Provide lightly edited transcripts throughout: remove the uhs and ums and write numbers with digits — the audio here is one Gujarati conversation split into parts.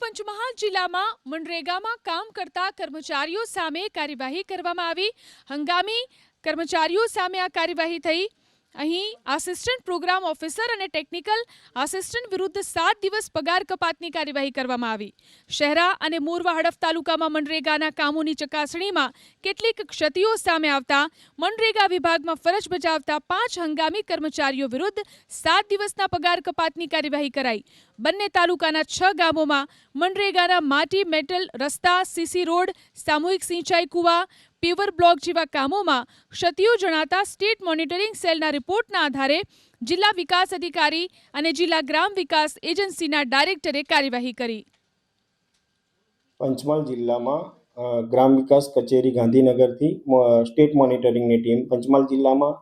પંચમહાલ જિલ્લામાં મનરેગામાં કામ કરતા કર્મચારીઓ સામે કાર્યવાહી કરવામાં આવી। હંગામી કર્મચારીઓ સામે આ કાર્યવાહી થઈ। અહીં આસિસ્ટન્ટ પ્રોગ્રામ ઓફિસર અને ટેકનિકલ આસિસ્ટન્ટ વિરુદ્ધ 7 દિવસ પગાર કપાતની કાર્યવાહી કરવામાં આવી। શહેરા અને મોરવા હડફ તાલુકામાં મનરેગાના કામોની ચકાસણીમાં કેટલીક ક્ષતિઓ સામે આવતા મનરેગા વિભાગમાં ફરજ બજાવતા 5 હંગામી કર્મચારીઓ વિરુદ્ધ 7 દિવસના પગાર કપાતની કાર્યવાહી કરાઈ। બંને તાલુકાના 6 ગામોમાં મનરેગાના માટી મેટલ રસ્તા, સીસી રોડ, સામૂહિક સિંચાઈ કુવા, પેવર બ્લોક જેવા કામોમાં ક્ષતિઓ જણાતા સ્ટેટ મોનિટરિંગ સેલના રિપોર્ટના આધારે જિલ્લા વિકાસ અધિકારી અને જિલ્લા ગ્રામ વિકાસ એજન્સીના ડાયરેક્ટરે કાર્યવાહી કરી। પંચમહાલ જિલ્લામાં ગ્રામ વિકાસ કચેરી ગાંધીનગરથી સ્ટેટ મોનિટરિંગની ટીમ પંચમહાલ જિલ્લામાં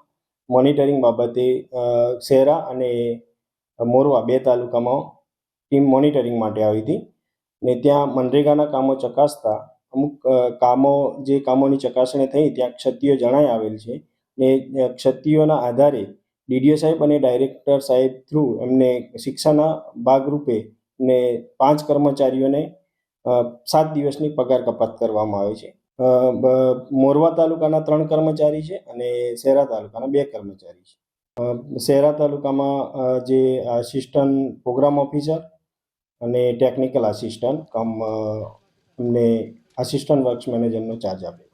મોનિટરિંગ બાબતે શહેરા અને મોરવા 2 તાલુકામાં ટીમ મોનિટરિંગ માટે આવી હતી ને ત્યાં મનરેગાના કામો ચકાસતા અમુક જે કામોની ચકાસણી થઈ ત્યાં ક્ષતિઓ જણાઈ આવેલ છે ને ક્ષતિઓના આધારે ડીડીઓ સાહેબ અને ડાયરેક્ટર સાહેબ થ્રુ એમને શિક્ષાના ભાગરૂપે ને 5 કર્મચારીઓને 7 દિવસની પગાર કપાત કરવામાં આવે છે। મોરવા તાલુકાના 3 કર્મચારી છે અને શહેરા તાલુકાના 2 કર્મચારી છે। શહેરા તાલુકામાં જે આસિસ્ટન્ટ પ્રોગ્રામ ઓફિસર અને ટેકનિકલ આસિસ્ટન્ટ એમને આસિસ્ટન્ટ વર્ક્સ મેનેજરનો ચાર્જ આપે।